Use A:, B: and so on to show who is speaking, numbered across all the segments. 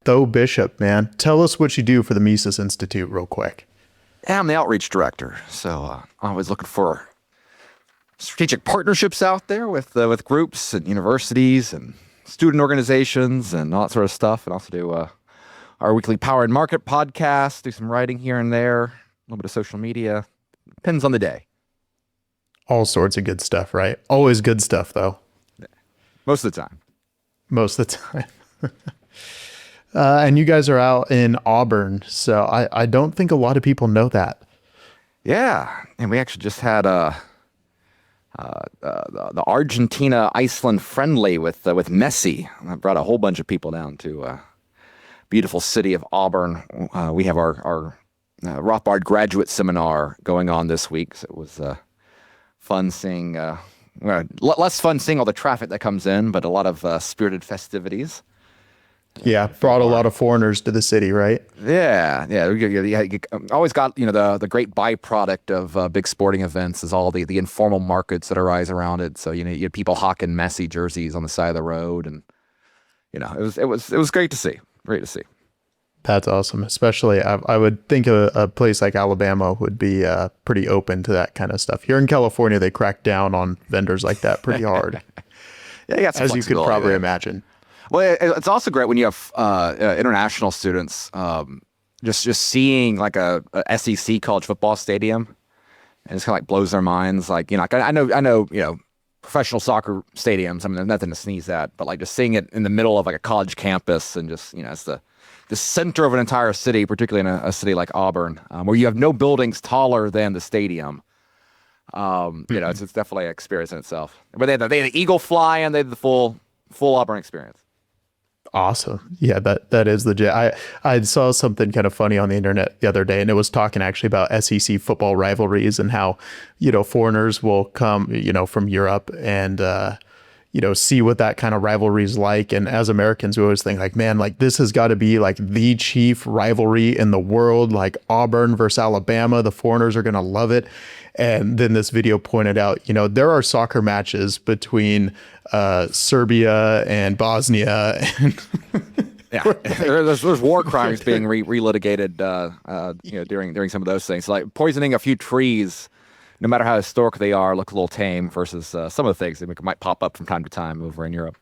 A: Tho Bishop, man. Tell us what you do for the Mises Institute real quick.
B: Yeah, I'm the outreach director, so I'm always looking for strategic partnerships out there with groups and universities and student organizations and all that sort of stuff, and also do our weekly Power and Market podcast, do some writing here and there, a little bit of social media. Depends on the day.
A: All sorts of good stuff, right? Always good stuff, though.
B: Most of the time.
A: Most of the time. And you guys are out in Auburn, so I don't think a lot of people know that.
B: Yeah, and we actually just had the Argentina-Iceland friendly with Messi. I brought a whole bunch of people down to beautiful city of Auburn. We have our Rothbard graduate seminar going on this week, so it was fun seeing, less fun seeing all the traffic that comes in, but a lot of spirited festivities.
A: Yeah, brought a lot of foreigners to the city, right?
B: Yeah. You always got, the great byproduct of big sporting events is all the informal markets that arise around it. So, you had people hawking Messi jerseys on the side of the road, and it was great to see. Great to see.
A: That's awesome. Especially, I would think a place like Alabama would be pretty open to that kind of stuff. Here in California, they crack down on vendors like that pretty hard.
B: Yeah, you got some
A: as you could probably imagine.
B: Well, it's also great when you have international students, just seeing like a SEC college football stadium, and it's kind of like blows their minds. Like, I know, professional soccer stadiums. I mean, there's nothing to sneeze at, but like just seeing it in the middle of like a college campus and just, it's the center of an entire city, particularly in a city like Auburn, where you have no buildings taller than the stadium. It's definitely an experience in itself. But they had the eagle fly, and they had the full Auburn experience.
A: Awesome. Yeah, that is legit. I saw something kind of funny on the internet the other day, and it was talking actually about SEC football rivalries and how, foreigners will come, from Europe and, see what that kind of rivalry is like. And as Americans, we always think like, man, like this has got to be like the chief rivalry in the world, like Auburn versus Alabama. The foreigners are going to love it. And then this video pointed out, there are soccer matches between Serbia and Bosnia. And
B: yeah, there's war crimes being relitigated, during some of those things. Like poisoning a few trees, no matter how historic they are, look a little tame versus some of the things that might pop up from time to time over in Europe.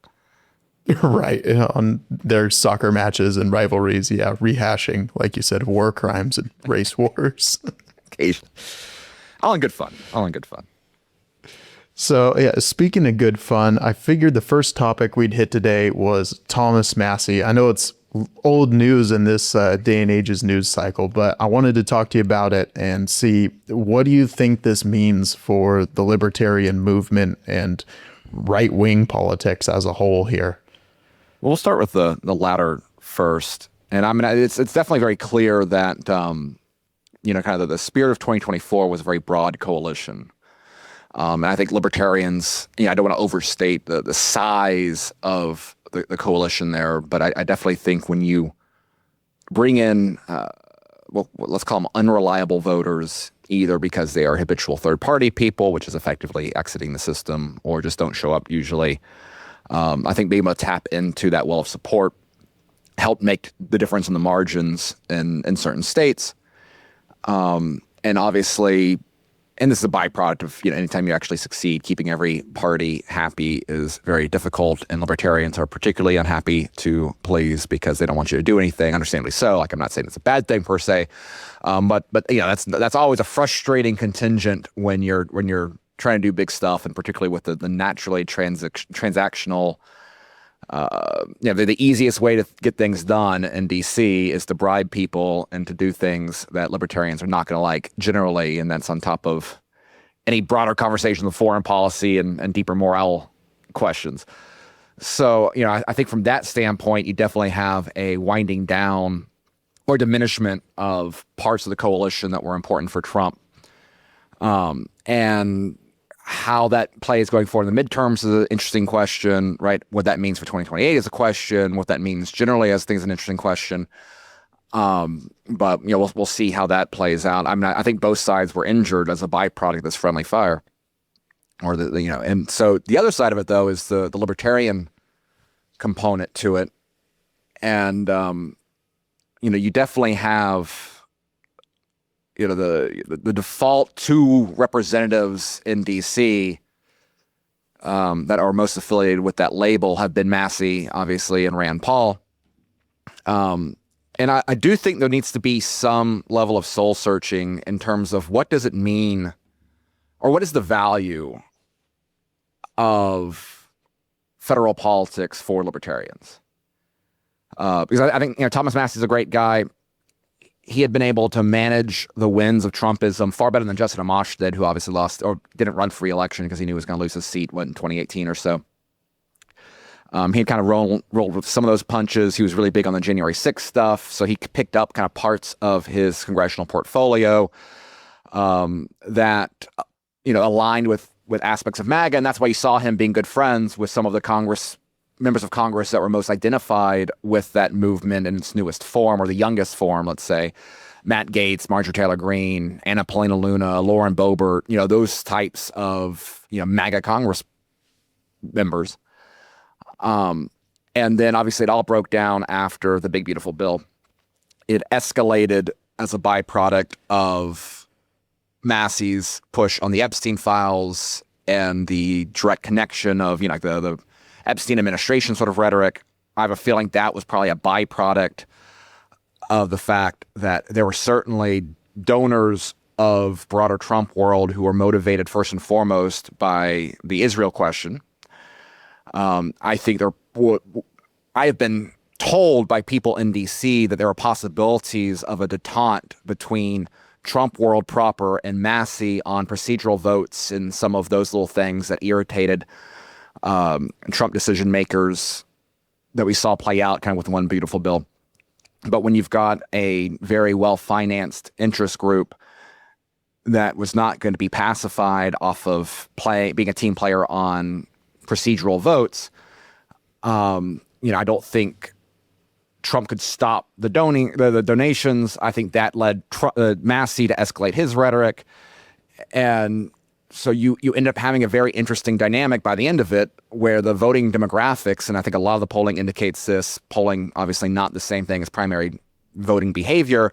A: Right. On their soccer matches and rivalries. Yeah. Rehashing, like you said, war crimes and race wars.
B: Occasionally. All in good fun.
A: So, yeah, speaking of good fun, I figured the first topic we'd hit today was Thomas Massie. I know it's old news in this day and age's news cycle, but I wanted to talk to you about it and see, what do you think this means for the libertarian movement and right-wing politics as a whole here?
B: Well, we'll start with the latter first. And I mean, it's definitely very clear that, kind of the spirit of 2024 was a very broad coalition. And I think libertarians, I don't want to overstate the size of the coalition there, but I definitely think when you bring in, let's call them unreliable voters, either because they are habitual third-party people, which is effectively exiting the system, or just don't show up usually, I think being able to tap into that well of support helped make the difference in the margins in certain states. And obviously, and this is a byproduct of, anytime you actually succeed, keeping every party happy is very difficult. And libertarians are particularly unhappy to please because they don't want you to do anything, understandably so. Like, I'm not saying it's a bad thing per se. But that's always a frustrating contingent when you're trying to do big stuff, and particularly with the naturally transactional, the easiest way to get things done in DC is to bribe people and to do things that libertarians are not going to like generally. And that's on top of any broader conversation of foreign policy and deeper moral questions. So, I think from that standpoint, you definitely have a winding down or diminishment of parts of the coalition that were important for Trump. And how that plays going forward in the midterms is an interesting question, right? What that means for 2028 is a question. What that means generally as things is an interesting question. But we'll see how that plays out. I mean, I think both sides were injured as a byproduct of this friendly fire, or and so the other side of it though is the libertarian component to it. And, you definitely have, the default two representatives in D.C. That are most affiliated with that label have been Massie, obviously, and Rand Paul. And I do think there needs to be some level of soul searching in terms of what does it mean, or what is the value of federal politics for libertarians? Because I think Thomas Massie is a great guy. He had been able to manage the winds of Trumpism far better than Justin Amash did, who obviously lost or didn't run for re-election because he knew he was going to lose his seat in 2018 or so. He had kind of rolled with some of those punches. He was really big on the January 6th stuff, so he picked up kind of parts of his congressional portfolio that aligned with aspects of MAGA, and that's why you saw him being good friends with some of the members of Congress that were most identified with that movement in its newest form, or the youngest form, let's say. Matt Gaetz, Marjorie Taylor Greene, Anna Paulina Luna, Lauren Boebert, those types of MAGA Congress members. And then obviously it all broke down after the Big Beautiful Bill. It escalated as a byproduct of Massie's push on the Epstein files and the direct connection of, the Epstein administration sort of rhetoric. I have a feeling that was probably a byproduct of the fact that there were certainly donors of broader Trump world who were motivated first and foremost by the Israel question. I think I have been told by people in D.C. that there are possibilities of a detente between Trump world proper and Massie on procedural votes and some of those little things that irritated Trump decision makers that we saw play out kind of with one beautiful bill. But when you've got a very well-financed interest group that was not going to be pacified off of being a team player on procedural votes, I don't think Trump could stop the donations. I think that led Massie to escalate his rhetoric. And so you end up having a very interesting dynamic by the end of it, where the voting demographics, and I think a lot of the polling indicates this, polling obviously not the same thing as primary voting behavior,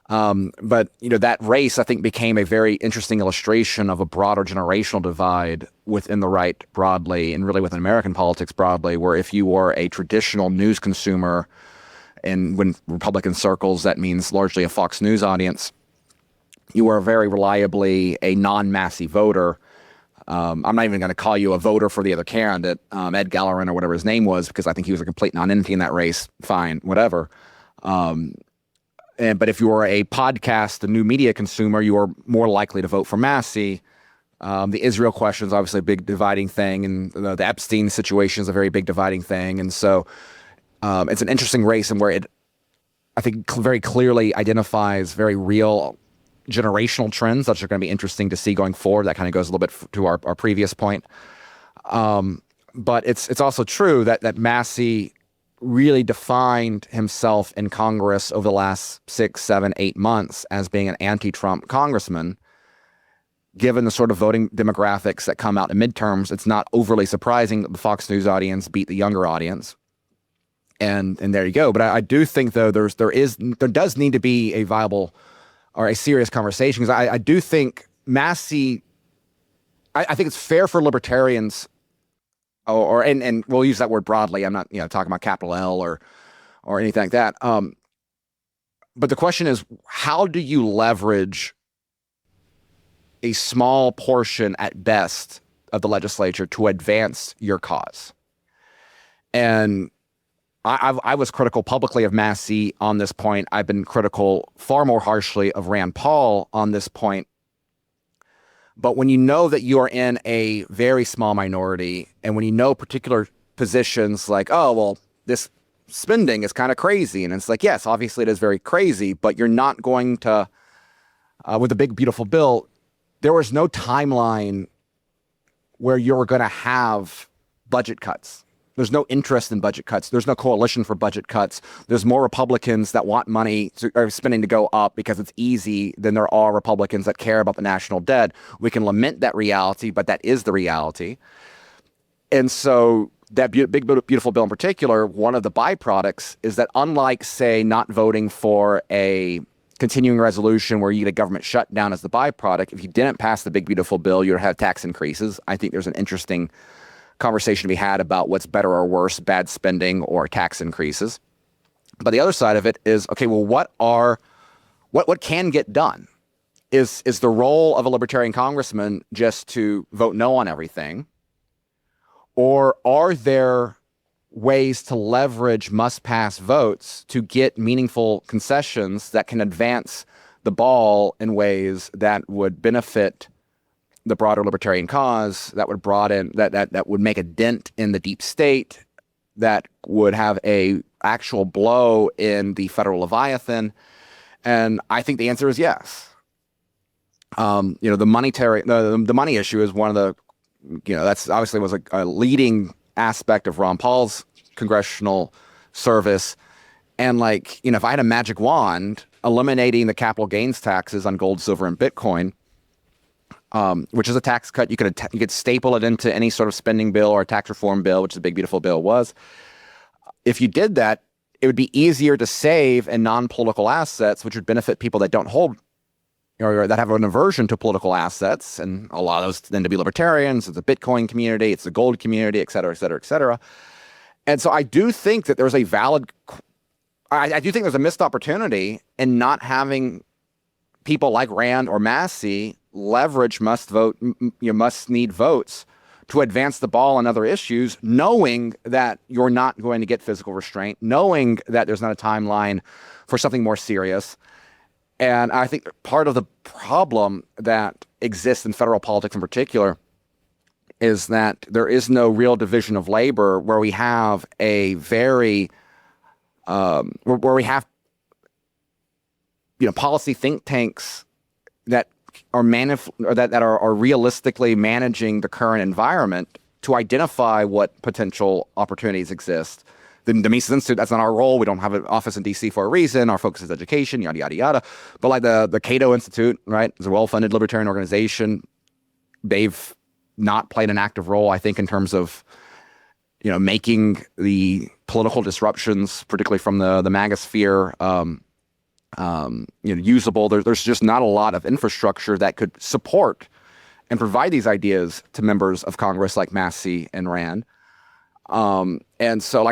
B: but that race I think became a very interesting illustration of a broader generational divide within the right broadly, and really within American politics broadly, where if you were a traditional news consumer, and when Republican circles, that means largely a Fox News audience, you are very reliably a non-Massie voter. I'm not even going to call you a voter for the other candidate, Ed Gallerin or whatever his name was, because I think he was a complete non-entity in that race. Fine, whatever. But if you are a podcast, a new media consumer, you are more likely to vote for Massie. The Israel question is obviously a big dividing thing, and the Epstein situation is a very big dividing thing. And so it's an interesting race, and where it, I think, very clearly identifies very real generational trends that are going to be interesting to see going forward. That kind of goes a little bit to our previous point. But it's also true that Massie really defined himself in Congress over the last 6, 7, 8 months as being an anti-Trump congressman. Given the sort of voting demographics that come out in midterms, it's not overly surprising that the Fox News audience beat the younger audience. And there you go. But I do think, though, there does need to be a viable or a serious conversation, because I do think Massie, I think it's fair for libertarians, and we'll use that word broadly. I'm not talking about capital L or anything like that. But the question is, how do you leverage a small portion at best of the legislature to advance your cause? And I was critical publicly of Massie on this point. I've been critical far more harshly of Rand Paul on this point. But when you know that you are in a very small minority, and when you know particular positions like, oh, well, this spending is kind of crazy. And it's like, yes, obviously it is very crazy, but you're not going to, with the Big Beautiful Bill, there was no timeline where you're going to have budget cuts. There's no interest in budget cuts. There's no coalition for budget cuts. There's more Republicans that want money or spending to go up because it's easy than there are Republicans that care about the national debt. We can lament that reality, but that is the reality. And so that big, beautiful bill in particular, one of the byproducts is that unlike, say, not voting for a continuing resolution where you get a government shutdown as the byproduct, if you didn't pass the big, beautiful bill, you'd have tax increases. I think there's an interesting conversation to be had about what's better or worse, bad spending or tax increases. But the other side of it is, okay, well, what can get done? Is the role of a libertarian congressman just to vote no on everything? Or are there ways to leverage must-pass votes to get meaningful concessions that can advance the ball in ways that would benefit the broader libertarian cause, that would broaden, that would make a dent in the deep state, that would have a actual blow in the federal Leviathan? And I think the answer is yes. The money issue is one of the, that's obviously was a leading aspect of Ron Paul's congressional service. And if I had a magic wand eliminating the capital gains taxes on gold, silver, and Bitcoin, which is a tax cut, you could staple it into any sort of spending bill or a tax reform bill, which the big, beautiful bill was. If you did that, it would be easier to save in non-political assets, which would benefit people that don't hold or that have an aversion to political assets. And a lot of those tend to be libertarians. It's the Bitcoin community, it's the gold community, et cetera, et cetera, et cetera. And so I do think that there's I do think there's a missed opportunity in not having people like Rand or Massie leverage must-need votes to advance the ball on other issues, knowing that you're not going to get physical restraint, knowing that there's not a timeline for something more serious. And I think part of the problem that exists in federal politics in particular is that there is no real division of labor where we have a very, where we have, policy think tanks that are that are realistically managing the current environment to identify what potential opportunities exist. The Mises Institute, that's not our role. We don't have an office in DC for a reason. Our focus is education, yada, yada, yada. But the Cato Institute, right, is a well-funded libertarian organization. They've not played an active role, I think, in terms of, making the political disruptions, particularly from the MAGA sphere, usable. There's just not a lot of infrastructure that could support and provide these ideas to members of Congress like Massie and Rand. And so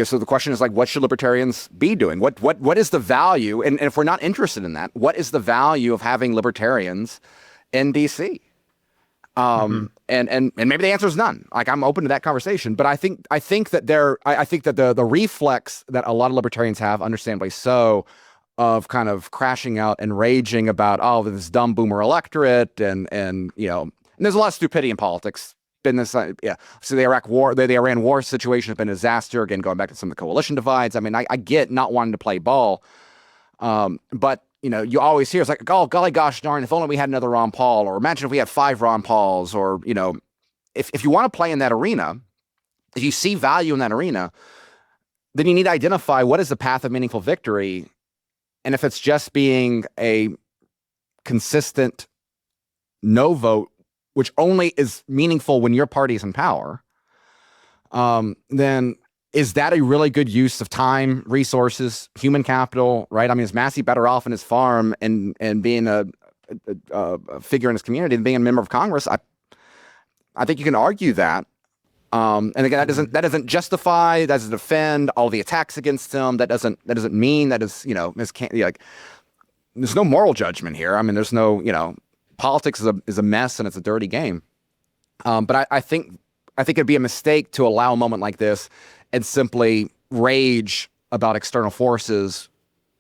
B: so the question is what should libertarians be doing? What is the value? And if we're not interested in that, what is the value of having libertarians in DC? And maybe the answer is none. I'm open to that conversation, but I think that the reflex that a lot of libertarians have, understandably so, of kind of crashing out and raging about this dumb boomer electorate and there's a lot of stupidity in politics. So the Iraq war, the Iran war situation has been a disaster. Again, going back to some of the coalition divides. I mean, I get not wanting to play ball, but you always hear it's oh golly gosh darn, if only we had another Ron Paul, or imagine if we had 5 Ron Pauls, or if you want to play in that arena, if you see value in that arena, then you need to identify what is the path of meaningful victory, and if it's just being a consistent no vote, which only is meaningful when your party is in power, then is that a really good use of time, resources, human capital, right? I mean, is Massie better off in his farm and being a figure in his community than being a member of Congress? I think you can argue that. And again, that doesn't justify, that doesn't defend all the attacks against him. That doesn't mean that is, there's no moral judgment here. I mean, there's no, politics is a mess and it's a dirty game. But I think it'd be a mistake to allow a moment like this and simply rage about external forces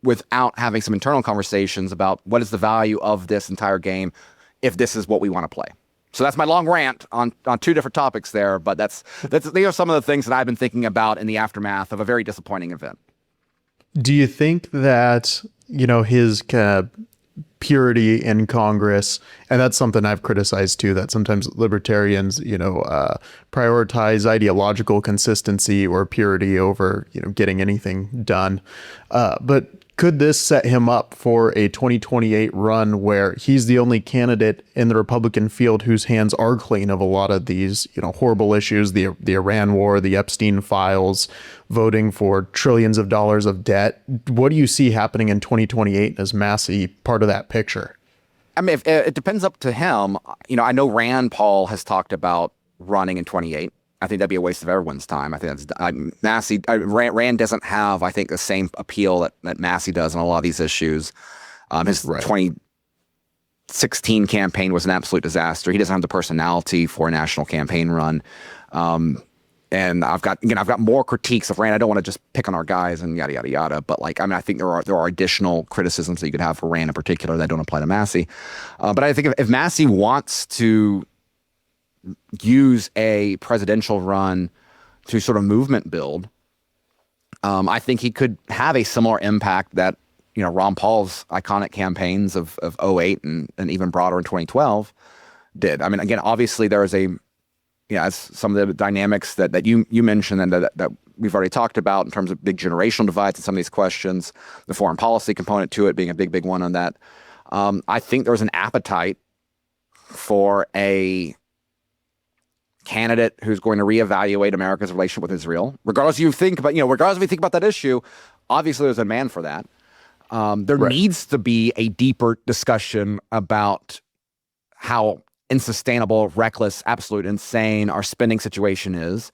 B: without having some internal conversations about what is the value of this entire game if this is what we want to play. So that's my long rant on 2 different topics there, but these are some of the things that I've been thinking about in the aftermath of a very disappointing event.
A: Do you think that, his kind of purity in Congress, and that's something I've criticized too, that sometimes libertarians, prioritize ideological consistency or purity over, getting anything done. But Could this set him up for a 2028 run where he's the only candidate in the Republican field whose hands are clean of a lot of these, horrible issues, the Iran war, the Epstein files, voting for trillions of dollars of debt? What do you see happening in 2028 as Massie part of that picture?
B: I mean, it depends up to him. I know Rand Paul has talked about running in 28. I think that'd be a waste of everyone's time. I think that's Rand doesn't have, I think, the same appeal that Massie does on a lot of these issues. His 2016 campaign was an absolute disaster. He doesn't have the personality for a national campaign run. And I've got more critiques of Rand. I don't want to just pick on our guys and yada yada yada. But I think there are additional criticisms that you could have for Rand in particular that don't apply to Massie. But I think if Massie wants to use a presidential run to sort of movement build, I think he could have a similar impact that Ron Paul's iconic campaigns of 08 and even broader in 2012 did. I mean, again, obviously there is as some of the dynamics that you mentioned and that we've already talked about in terms of big generational divides in some of these questions, the foreign policy component to it being a big one on that. I think there's an appetite for a candidate who's going to reevaluate America's relationship with Israel, regardless if you think about that issue. Obviously, there's a demand for that. There needs to be a deeper discussion about how unsustainable, reckless, absolute insane our spending situation is.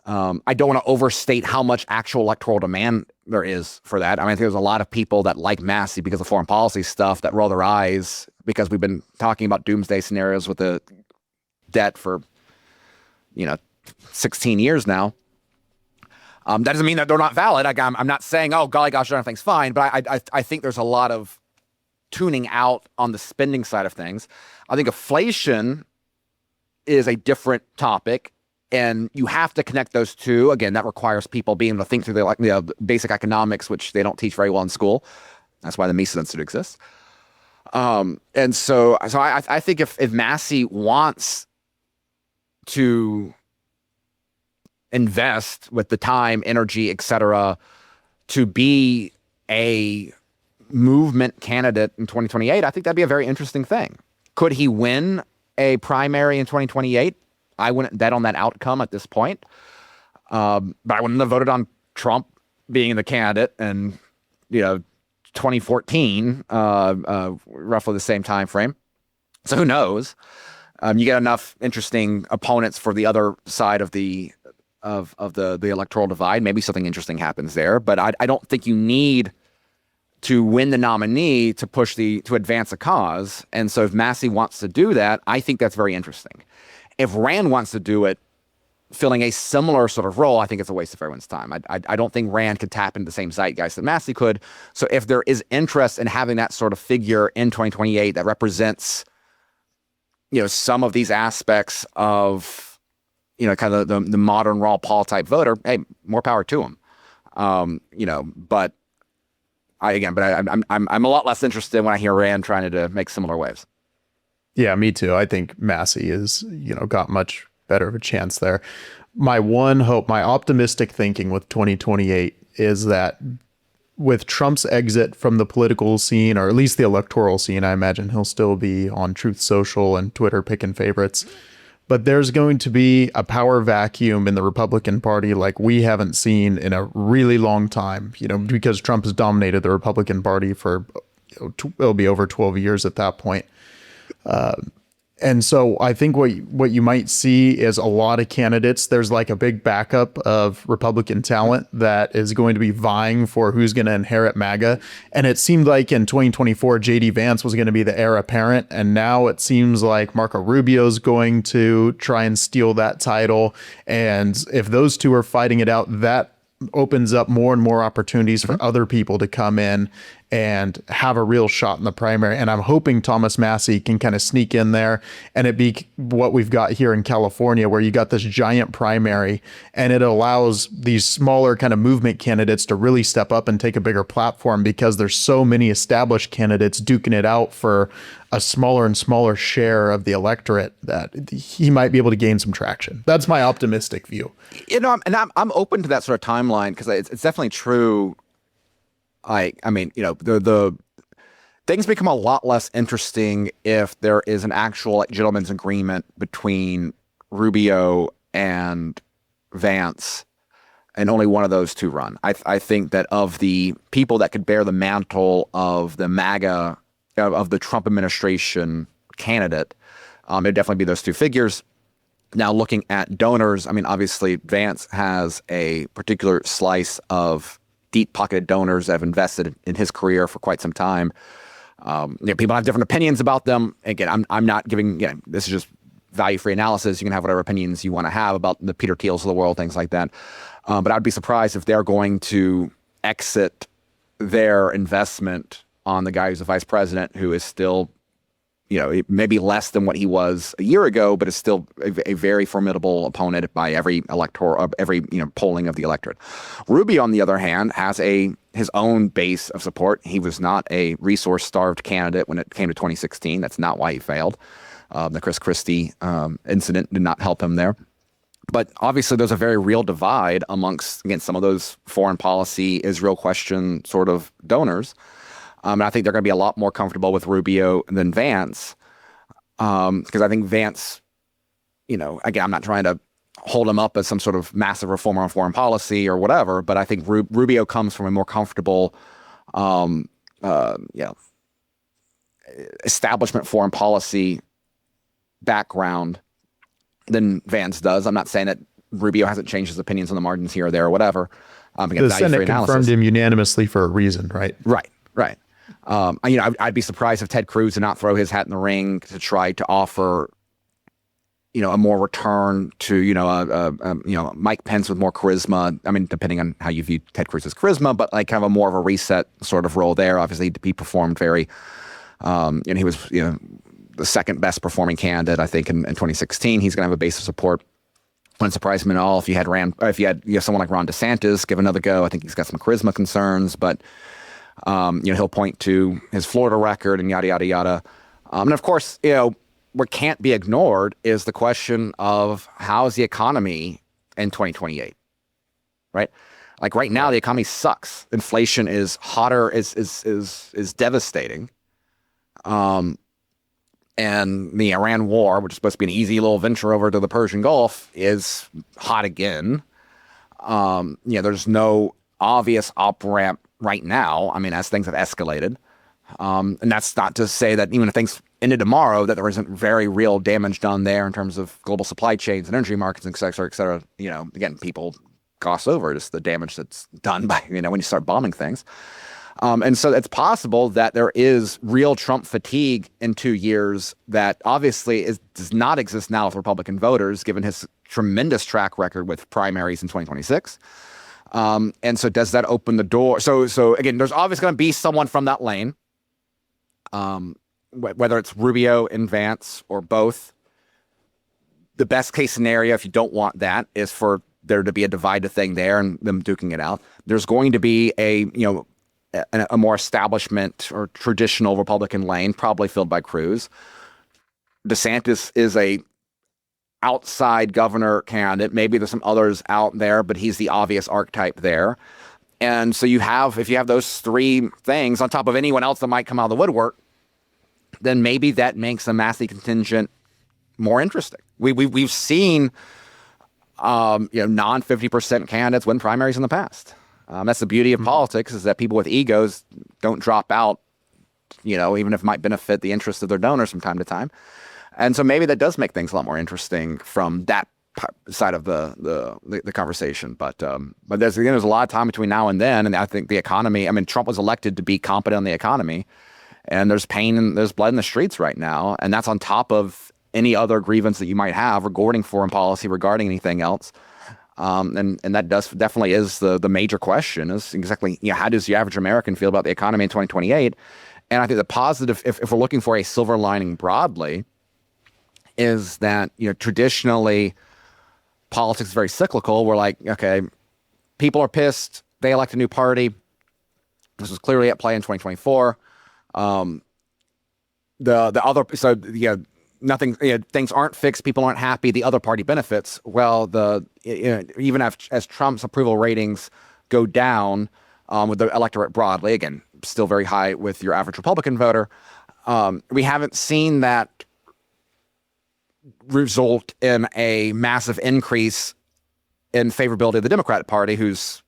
B: I don't want to overstate how much actual electoral demand there is for that. I mean, I think there's a lot of people that like Massie because of foreign policy stuff that roll their eyes because we've been talking about doomsday scenarios with the debt for 16 years now. That doesn't mean that they're not valid. I'm not saying, oh, golly gosh, everything's fine. But I think there's a lot of tuning out on the spending side of things. I think inflation is a different topic, and you have to connect those two. Again, that requires people being able to think through the basic economics, which they don't teach very well in school. That's why the Mises Institute exists. And so I think if Massie wants to invest with the time, energy, et cetera, to be a movement candidate in 2028, I think that'd be a very interesting thing. Could he win a primary in 2028? I wouldn't bet on that outcome at this point. But I wouldn't have voted on Trump being the candidate in 2014, roughly the same time frame. So who knows? You get enough interesting opponents for the other side of the electoral divide. Maybe something interesting happens there, but I don't think you need to win the nominee to advance a cause. And so if Massie wants to do that, I think that's very interesting. If Rand wants to do it, filling a similar sort of role, I think it's a waste of everyone's time. I don't think Rand could tap into the same zeitgeist that Massie could. So if there is interest in having that sort of figure in 2028 that represents some of these aspects of, kind of the modern Ron Paul type voter, hey, more power to him. But I'm a lot less interested when I hear Rand trying to make similar waves.
A: Yeah, me too. I think Massie is, got much better of a chance there. My one hope, my optimistic thinking with 2028 is that with Trump's exit from the political scene, or at least the electoral scene, I imagine he'll still be on Truth Social and Twitter picking favorites. But there's going to be a power vacuum in the Republican Party like we haven't seen in a really long time, because Trump has dominated the Republican Party for, it'll be over 12 years at that point. And so I think what you might see is a lot of candidates. There's like a big backup of Republican talent that is going to be vying for who's going to inherit MAGA. And it seemed like in 2024, J.D. Vance was going to be the heir apparent. And now it seems like Marco Rubio's going to try and steal that title. And if those two are fighting it out, that opens up more and more opportunities for other people to come in and have a real shot in the primary. And I'm hoping Thomas Massie can kind of sneak in there and it be what we've got here in California, where you got this giant primary and it allows these smaller kind of movement candidates to really step up and take a bigger platform, because there's so many established candidates duking it out for a smaller and smaller share of the electorate that he might be able to gain some traction. That's my optimistic view.
B: And I'm open to that sort of timeline, because it's definitely true. I mean, the things become a lot less interesting if there is an actual gentleman's agreement between Rubio and Vance, and only one of those two run. I think that of the people that could bear the mantle of the MAGA, of the Trump administration candidate, it'd definitely be those two figures. Now, looking at donors, I mean, obviously Vance has a particular slice of deep-pocketed donors that have invested in his career for quite some time. People have different opinions about them. Again, I'm not giving, this is just value-free analysis. You can have whatever opinions you want to have about the Peter Thiels of the world, things like that. But I'd be surprised if they're going to exit their investment on the guy who's the vice president, who is still, maybe less than what he was a year ago, but is still a very formidable opponent by every polling of the electorate. Rubio, on the other hand, has his own base of support. He was not a resource-starved candidate when it came to 2016. That's not why he failed. The Chris Christie incident did not help him there. But obviously, there's a very real divide amongst, again, some of those foreign policy, Israel question sort of donors. And I think they're going to be a lot more comfortable with Rubio than Vance, because I think Vance, again, I'm not trying to hold him up as some sort of massive reformer on foreign policy or whatever, but I think Rubio comes from a more comfortable, establishment foreign policy background than Vance does. I'm not saying that Rubio hasn't changed his opinions on the margins here or there or whatever.
A: The Senate confirmed him unanimously for a reason, right?
B: Right. I'd be surprised if Ted Cruz did not throw his hat in the ring to try to offer, a more return to, Mike Pence with more charisma. I mean, depending on how you view Ted Cruz's charisma, but like kind of a more of a reset sort of role there. Obviously, he performed very, he was, the second best performing candidate, I think, in 2016. He's going to have a base of support. Wouldn't surprise me at all if you had someone like Ron DeSantis give another go. I think he's got some charisma concerns, but he'll point to his Florida record and yada yada yada. And of course, what can't be ignored is the question of how is the economy in 2028, right? Like right now, the economy sucks. Inflation is hotter, is devastating. And the Iran war, which is supposed to be an easy little venture over to the Persian Gulf, is hot again. There's no obvious off-ramp right now. I mean, as things have escalated. And that's not to say that even if things ended tomorrow, that there isn't very real damage done there in terms of global supply chains and energy markets, et cetera, et cetera. Again, people gloss over just the damage that's done by, when you start bombing things. And so it's possible that there is real Trump fatigue in 2 years that obviously does not exist now with Republican voters, given his tremendous track record with primaries in 2026. And so does that open the door? So again, there's obviously going to be someone from that lane, whether it's Rubio and Vance or both. The best case scenario, if you don't want that, is for there to be a divided thing there and them duking it out. There's going to be a more establishment or traditional Republican lane, probably filled by Cruz. DeSantis is a outside governor candidate. Maybe there's some others out there, but he's the obvious archetype there. And so if you have those three things on top of anyone else that might come out of the woodwork, then maybe that makes the Massie contingent more interesting. We've seen non 50% candidates win primaries in the past. That's the beauty of politics, is that people with egos don't drop out, even if it might benefit the interests of their donors from time to time. And so maybe that does make things a lot more interesting from that side of the conversation. But there's a lot of time between now and then. And I think the economy, Trump was elected to be competent on the economy, and there's pain and there's blood in the streets right now. And that's on top of any other grievance that you might have regarding foreign policy, regarding anything else. And that definitely is the major question, is exactly, how does the average American feel about the economy in 2028? And I think the positive, if we're looking for a silver lining broadly, is that, traditionally politics is very cyclical. We're like, okay, people are pissed. They elect a new party. This was clearly at play in 2024. Nothing, things aren't fixed. People aren't happy. The other party benefits. Well, even as Trump's approval ratings go down, with the electorate broadly. Again, still very high with your average Republican voter. We haven't seen that result in a massive increase in favorability of the Democratic Party, who's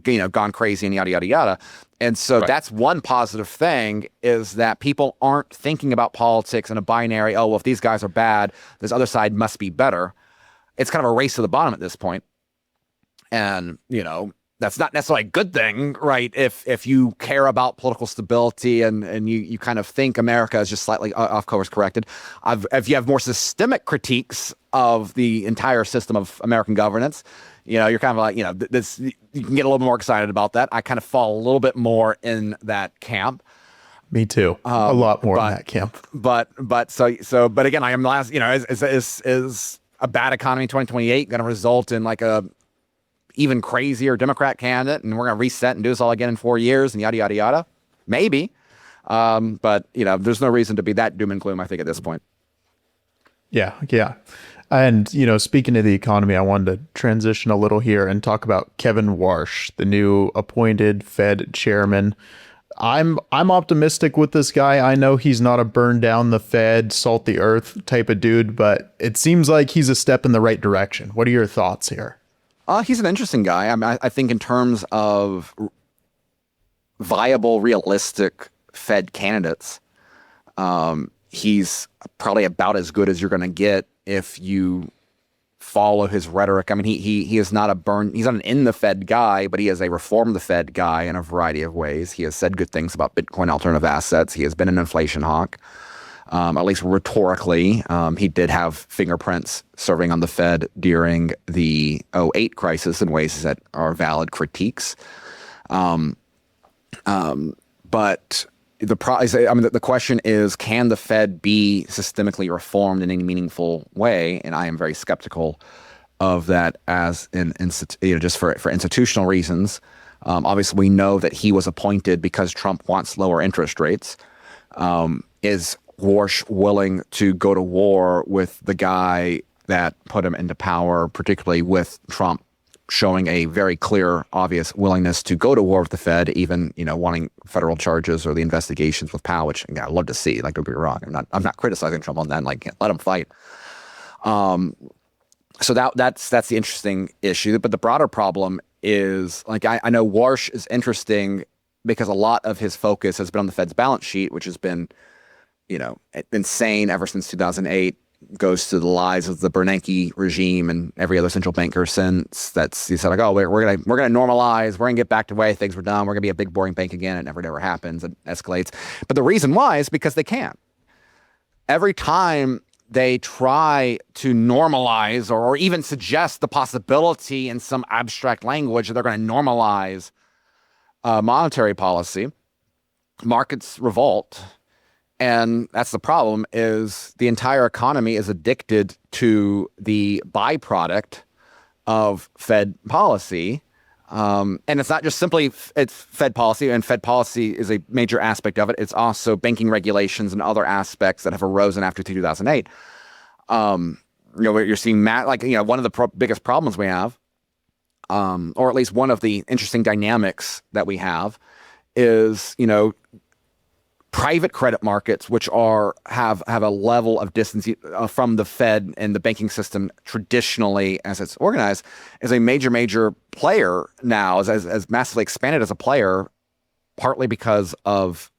B: gone crazy and yada yada yada. And so that's one positive thing, is that people aren't thinking about politics in a binary, oh, well, if these guys are bad, this other side must be better. It's kind of a race to the bottom at this point. And, that's not necessarily a good thing, right? If you care about political stability and you kind of think America is just slightly off course corrected. If you have more systemic critiques of the entire system of American governance, you're kind of like, this, you can get a little more excited about that. I kind of fall a little bit more in that camp.
A: Me too. A lot more in that camp.
B: But again, I am last, is a bad economy in 2028 going to result in like a even crazier Democrat candidate, and we're going to reset and do this all again in 4 years and yada, yada, yada? Maybe. But there's no reason to be that doom and gloom, I think, at this point.
A: Yeah. And, speaking of the economy, I wanted to transition a little here and talk about Kevin Warsh, the new appointed Fed chairman. I'm optimistic with this guy. I know he's not a burn down the Fed, salt the earth type of dude, but it seems like he's a step in the right direction. What are your thoughts here?
B: He's an interesting guy. I mean, I think in terms of viable, realistic Fed candidates, he's probably about as good as you're going to get if you follow his rhetoric. I mean, he is not he's not an in the Fed guy, but he is a reform the Fed guy in a variety of ways. He has said good things about Bitcoin alternative assets. He has been an inflation hawk, at least rhetorically. He did have fingerprints serving on the Fed during the '08 crisis in ways that are valid critiques. But the question is, can the Fed be systemically reformed in any meaningful way? And I am very skeptical of that, as just for institutional reasons. Obviously, we know that he was appointed because Trump wants lower interest rates. Is Warsh willing to go to war with the guy that put him into power, particularly with Trump showing a very clear, obvious willingness to go to war with the Fed, even, wanting federal charges or the investigations with Powell, which I'd love to see. Like, don't get me wrong, I'm not criticizing Trump on that. Like, let him fight. So that's the interesting issue. But the broader problem is, like, I know Warsh is interesting because a lot of his focus has been on the Fed's balance sheet, which has been, insane ever since 2008. Goes to the lies of the Bernanke regime and every other central banker since. He said, like, oh, we're gonna normalize, we're gonna get back to the way things were done, we're gonna be a big boring bank again. It never happens. It escalates. But the reason why is because they can't. Every time they try to normalize or even suggest the possibility in some abstract language that they're going to normalize monetary policy, markets revolt. And that's the problem, is the entire economy is addicted to the byproduct of Fed policy. And it's not just simply it's Fed policy, and Fed policy is a major aspect of it. It's also banking regulations and other aspects that have arisen after 2008. You're seeing one of the biggest problems we have, or at least one of the interesting dynamics that we have, is private credit markets, which have a level of distance from the Fed and the banking system traditionally as it's organized, is a major player now, as massively expanded as a player, partly because of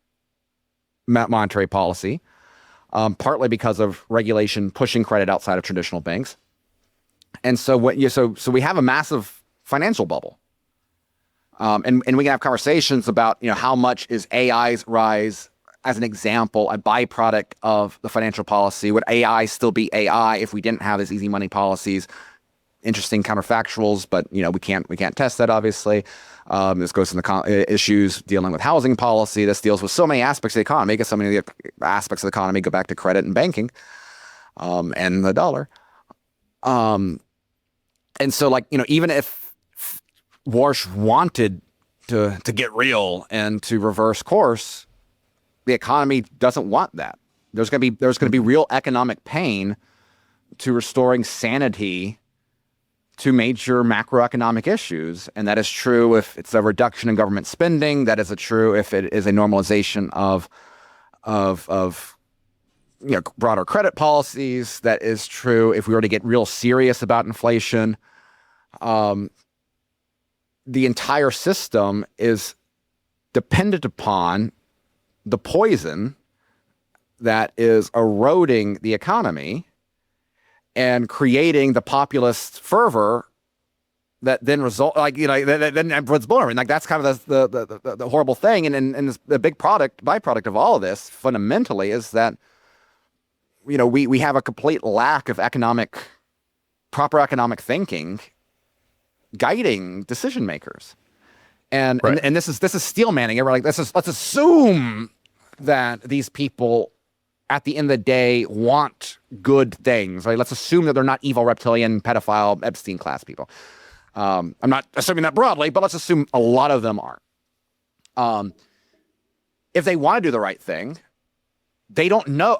B: monetary policy, partly because of regulation pushing credit outside of traditional banks. And so so we have a massive financial bubble. And we can have conversations about, how much is AI's rise, as an example, a byproduct of the financial policy. Would AI still be AI if we didn't have these easy money policies? Interesting counterfactuals, but we can't test that, obviously. This goes to the issues dealing with housing policy. This deals with so many aspects of the economy, because so many of the aspects of the economy go back to credit and banking, and the dollar. And so, even if Warsh wanted to get real and to reverse course, the economy doesn't want that. There's going to be real economic pain to restoring sanity to major macroeconomic issues. And that is true if it's a reduction in government spending. That is true if it is a normalization of broader credit policies. That is true if we were to get real serious about inflation. The entire system is dependent upon the poison that is eroding the economy and creating the populist fervor that then then was born. Like that's kind of the horrible thing. And the big byproduct of all of this fundamentally is that, we have a complete lack of proper economic thinking guiding decision makers. And this is steel manning. We're like, let's assume that these people at the end of the day want good things, right? Let's assume that they're not evil, reptilian, pedophile, Epstein class people. I'm not assuming that broadly, but let's assume a lot of them are. If they want to do the right thing, they don't know,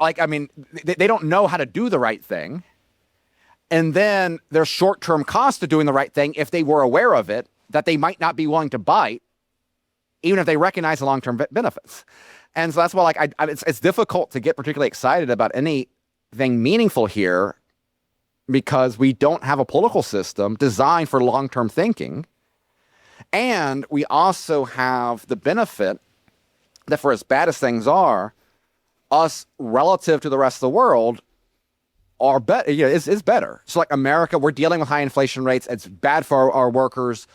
B: they don't know how to do the right thing. And then there's short-term cost to doing the right thing if they were aware of it, that they might not be willing to bite, even if they recognize the long-term benefits. And so that's why, it's difficult to get particularly excited about anything meaningful here, because we don't have a political system designed for long-term thinking. And we also have the benefit that, for as bad as things are, us relative to the rest of the world are better. Is better. So like America, we're dealing with high inflation rates. It's bad for our workers.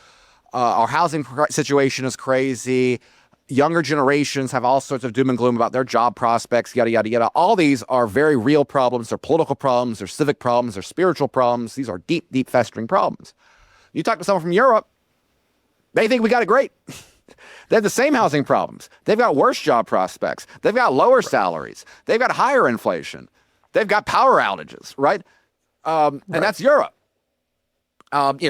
B: Our housing situation is crazy. Younger generations have all sorts of doom and gloom about their job prospects, yada, yada, yada. All these are very real problems. They're political problems. They're civic problems. They're spiritual problems. These are deep, deep festering problems. You talk to someone from Europe, they think we got it great. They have the same housing problems. They've got worse job prospects. They've got lower salaries. They've got higher inflation. They've got power outages, right? And that's Europe.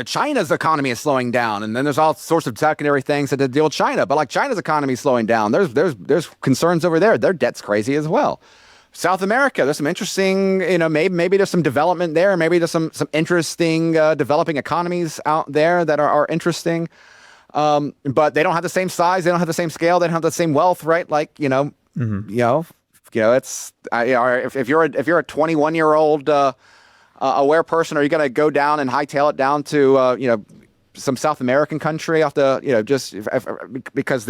B: China's economy is slowing down, and then there's all sorts of secondary things that deal with China. But China's economy is slowing down. There's concerns over there. Their debt's crazy as well. South America, there's some interesting, maybe there's some development there. Maybe there's some interesting developing economies out there that are interesting. But they don't have the same size. They don't have the same scale. They don't have the same wealth, right? It's if you're a 21-year-old aware person, are you going to go down and hightail it down to some South American country off the because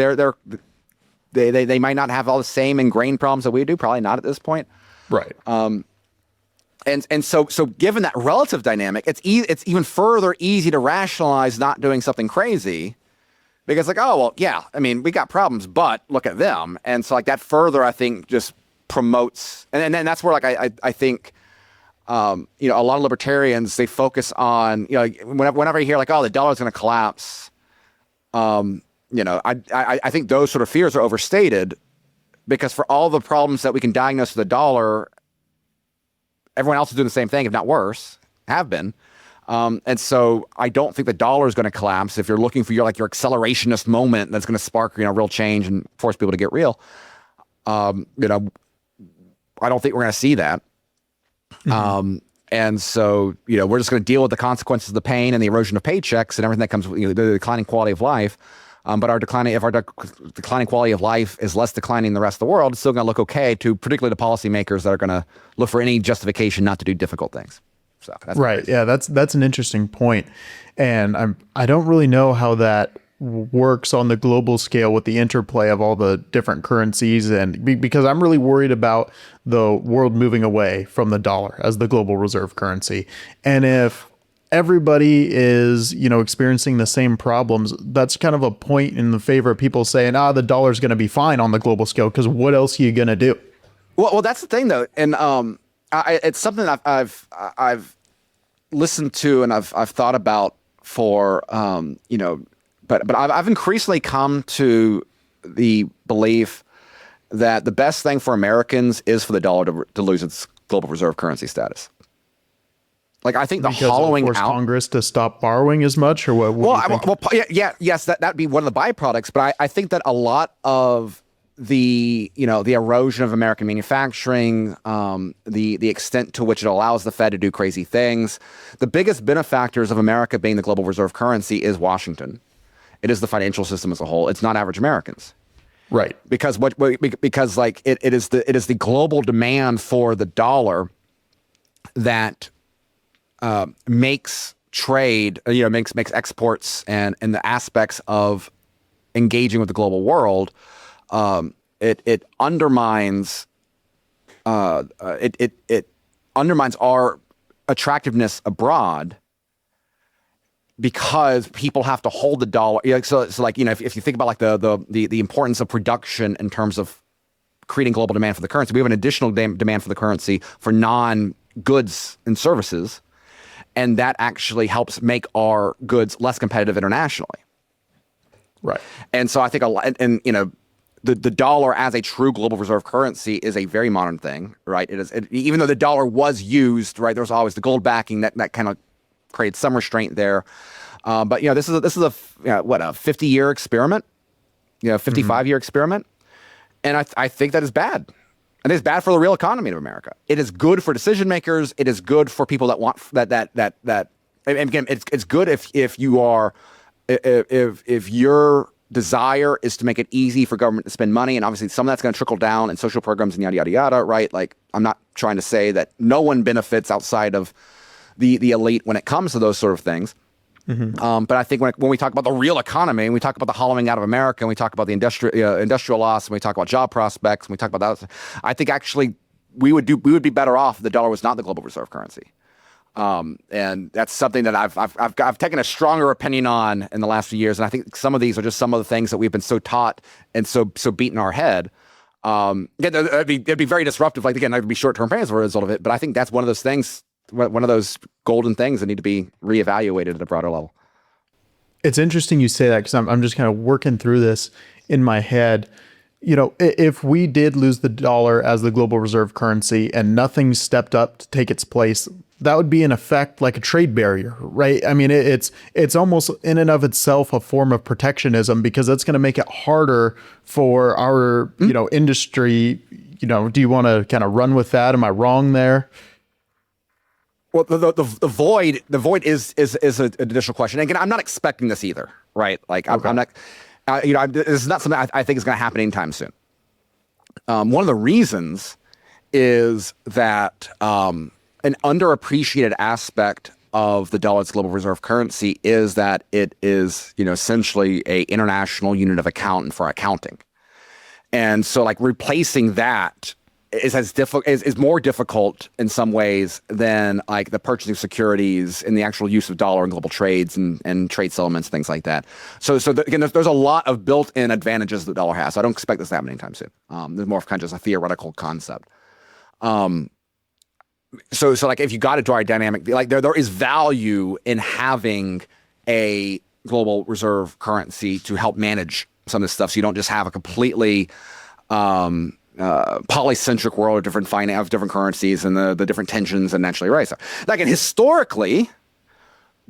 B: they might not have all the same ingrained problems that we do? Probably not at this point,
A: right?
B: And so given that relative dynamic, it's even further easy to rationalize not doing something crazy. Because we got problems, but look at them. And so that further, I think, just promotes, and then that's where I think, a lot of libertarians, they focus on, whenever you hear the dollar's going to collapse, I think those sort of fears are overstated, because for all the problems that we can diagnose with the dollar, everyone else is doing the same thing, if not worse, have been. And so I don't think the dollar is going to collapse. If you're looking for your accelerationist moment that's going to spark, real change and force people to get real, I don't think we're going to see that. Mm-hmm. And so, we're just going to deal with the consequences of the pain and the erosion of paychecks and everything that comes with the declining quality of life. But if our declining quality of life is less declining than the rest of the world, it's still going to look okay to particularly the policymakers that are going to look for any justification not to do difficult things. So that's
A: right. Yeah, that's an interesting point. And I don't really know how that works on the global scale with the interplay of all the different currencies, and because I'm really worried about the world moving away from the dollar as the global reserve currency. And if everybody is, experiencing the same problems, that's kind of a point in the favor of people saying, the dollar's going to be fine on the global scale, because what else are you going to do?
B: Well, that's the thing though. And it's something I've listened to and I've thought about for but I've increasingly come to the belief that the best thing for Americans is for the dollar to lose its global reserve currency status. I think
A: because
B: hollowing
A: force
B: out
A: Congress to stop borrowing as much, or what?
B: Yes, that'd be one of the byproducts. But I think that a lot of the erosion of American manufacturing, the extent to which it allows the Fed to do crazy things. The biggest benefactors of America being the global reserve currency is Washington. It is the financial system as a whole. It's not average Americans.
A: Right.
B: Because it is the global demand for the dollar that makes trade, makes exports and the aspects of engaging with the global world. It undermines it undermines our attractiveness abroad, because people have to hold the dollar. So like, if you think about like the importance of production in terms of creating global demand for the currency, we have an additional demand for the currency for non-goods and services, and that actually helps make our goods less competitive internationally.
A: Right.
B: And so I think the dollar as a true global reserve currency is a very modern thing, right? Even though the dollar was used, right, there was always the gold backing that kind of created some restraint there. But this is a 50-year experiment, 55-year experiment, and I think that is bad. And it's bad for the real economy of America. It is good for decision makers. It is good for people that want that. And again, it's good if your desire is to make it easy for government to spend money, and obviously some of that's going to trickle down in social programs and yada yada yada, right? Like, I'm not trying to say that no one benefits outside of the elite when it comes to those sort of things. Mm-hmm. But I think when we talk about the real economy, and we talk about the hollowing out of America, and we talk about the industrial loss, and we talk about job prospects, and we talk about that, I think actually we would be better off if the dollar was not the global reserve currency. And that's something that I've taken a stronger opinion on in the last few years, and I think some of these are just some of the things that we've been so taught and so beaten our head. Again, it'd be very disruptive. Like, again, there'd be short-term pain as a result of it, but I think that's one of those things. One of those golden things that need to be reevaluated at a broader level.
A: It's interesting you say that, because I'm just kind of working through this in my head. If we did lose the dollar as the global reserve currency and nothing stepped up to take its place, that would be in effect like a trade barrier, right? I mean, it's almost in and of itself a form of protectionism, because that's going to make it harder for our, industry. Do you want to kind of run with that? Am I wrong there?
B: Well, the void is an additional question. And again, I'm not expecting this either, right? Like, okay. I'm not, this is not something I think is going to happen anytime soon. One of the reasons is that an underappreciated aspect of the dollar's global reserve currency is that it is, essentially a international unit of account for accounting. And so, like, replacing that is more difficult in some ways than like the purchasing of securities and the actual use of dollar in global trades and trade settlements, things like that. So again, there's a lot of built-in advantages the dollar has. So I don't expect this to happen anytime soon. There's more of kind of just a theoretical concept. So like, if you got into our dynamic, like there is value in having a global reserve currency to help manage some of this stuff, so you don't just have a completely polycentric world of different currencies and the different tensions and naturally right. So, like, and historically,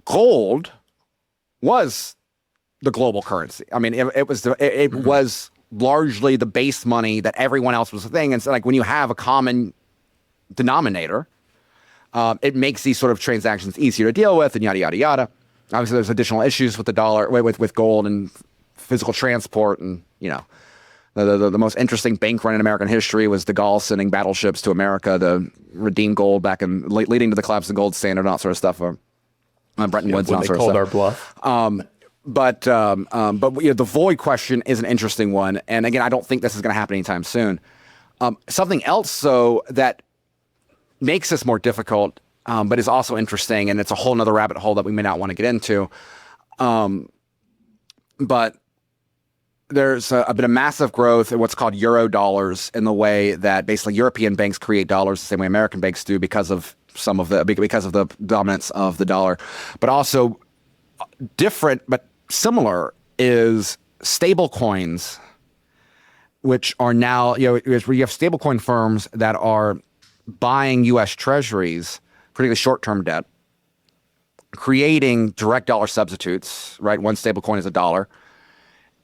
B: gold was the global currency. I mean, it was largely the base money that everyone else was a thing. And so, like, when you have a common denominator, it makes these sort of transactions easier to deal with, and yada yada yada. Obviously, there's additional issues with the dollar, with gold and physical transport, and The most interesting bank run in American history was de Gaulle sending battleships to America to redeem gold back in leading to the collapse of the gold standard and all sort of stuff. Bretton Woods and all sort of stuff.
A: They called our bluff.
B: But the void question is an interesting one, and again, I don't think this is going to happen anytime soon. Something else, though, that makes this more difficult, but is also interesting, and it's a whole nother rabbit hole that we may not want to get into. But there's been a massive growth in what's called euro dollars, in the way that basically European banks create dollars the same way American banks do because of the dominance of the dollar. But also different but similar is stable coins, which are now, where you have stablecoin firms that are buying U.S. treasuries, particularly short-term debt, creating direct dollar substitutes, right? One stablecoin is $1.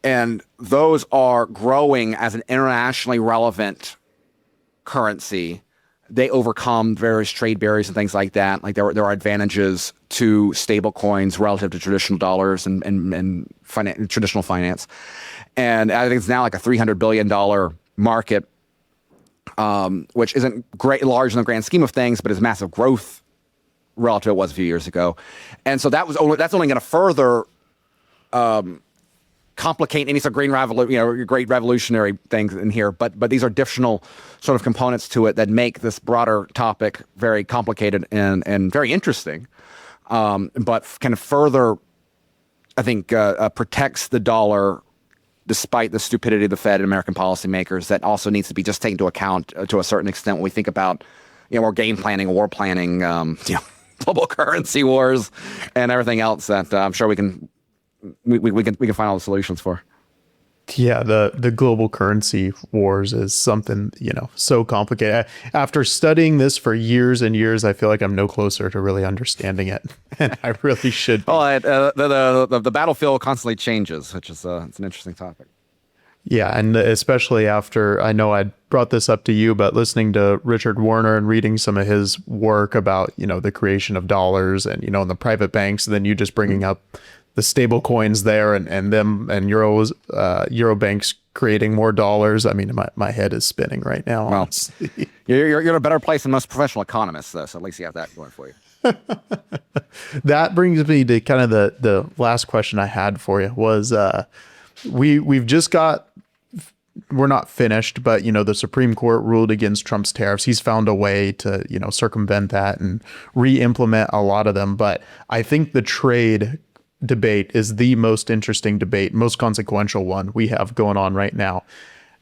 B: and those are growing as an internationally relevant currency. They overcome various trade barriers and things like that. Like there are advantages to stable coins relative to traditional dollars and traditional finance. And I think it's now like a $300 billion market, which isn't large in the grand scheme of things, but is massive growth relative to what it was a few years ago. And so that's only going to further complicate any sort of great revolutionary things in here. But these are additional sort of components to it that make this broader topic very complicated and very interesting. But kind of further, I think, protects the dollar despite the stupidity of the Fed and American policymakers. That also needs to be just taken into account to a certain extent when we think about, our game planning, war planning, global currency wars, and everything else that I'm sure we can find all the solutions for.
A: Yeah, the global currency wars is something, so complicated. After studying this for years and years, I feel like I'm no closer to really understanding it, and I really should be.
B: Well, the battlefield constantly changes, which is it's an interesting topic.
A: Yeah, and especially after, I know I brought this up to you, but listening to Richard Warner and reading some of his work about, the creation of dollars and, and the private banks, and then you just bringing up the stable coins there and them and Euro banks creating more dollars. I mean, my head is spinning right now.
B: Well, you're in a better place than most professional economists, though, so at least you have that going for you.
A: That brings me to kind of the last question I had for you was, we've just got, we're not finished, but the Supreme Court ruled against Trump's tariffs. He's found a way to, circumvent that and re-implement a lot of them. But I think the trade debate is the most interesting debate, most consequential one we have going on right now.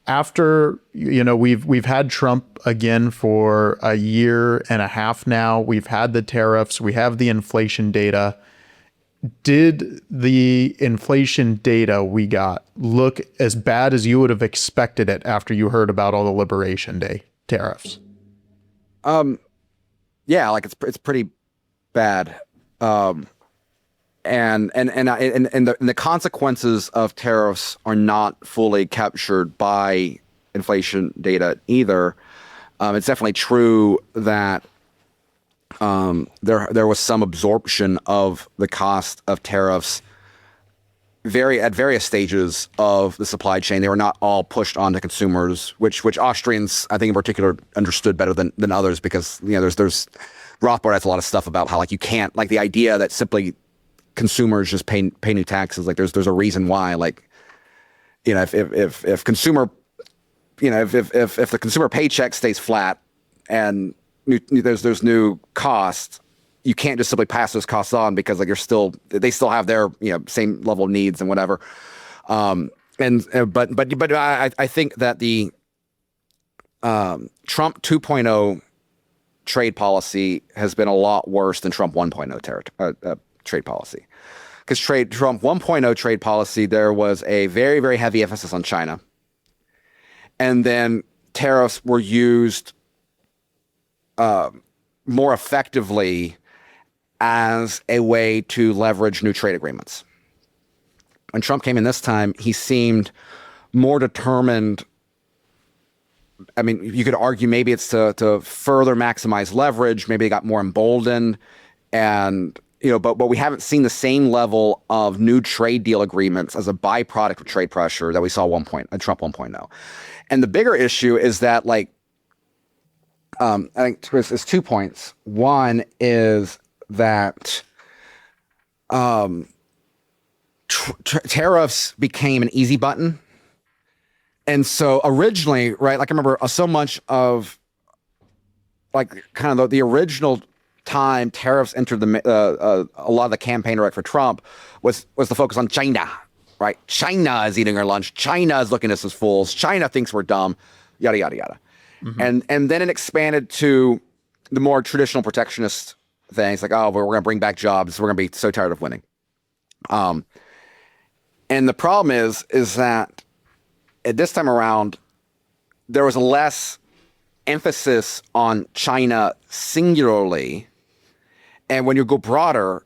A: After, we've had Trump again for a year and a half now. We've had the tariffs. We have the inflation data. Did the inflation data we got look as bad as you would have expected it after you heard about all the Liberation Day tariffs?
B: Yeah, like it's pretty bad. And the consequences of tariffs are not fully captured by inflation data either. It's definitely true that there was some absorption of the cost of tariffs at various stages of the supply chain. They were not all pushed onto consumers, which Austrians, I think in particular, understood better than others, because there's Rothbard has a lot of stuff about how you can't, the idea that simply consumers just pay new taxes. There's a reason why, if consumer, if the consumer paycheck stays flat and there's new costs, you can't just simply pass those costs on, because they still have their same level of needs and whatever. But I think that the Trump 2.0 trade policy has been a lot worse than Trump 1.0 trade policy. Because Trump 1.0 trade policy, there was a very, very heavy emphasis on China. And then tariffs were used more effectively as a way to leverage new trade agreements. When Trump came in this time, he seemed more determined. I mean, you could argue maybe it's to further maximize leverage. Maybe they got more emboldened, and but we haven't seen the same level of new trade deal agreements as a byproduct of trade pressure that we saw at Trump 1.0. And the bigger issue is that, I think there's 2 points. One is that tariffs became an easy button. And so originally, right, I remember so much of kind of the original time tariffs entered a lot of the campaign rhetoric for Trump was the focus on China, right? China is eating our lunch. China is looking at us as fools. China thinks we're dumb, yada, yada, yada. Mm-hmm. And then it expanded to the more traditional protectionist things, we're going to bring back jobs. We're going to be so tired of winning. And the problem is that at this time around, there was less emphasis on China singularly. And when you go broader,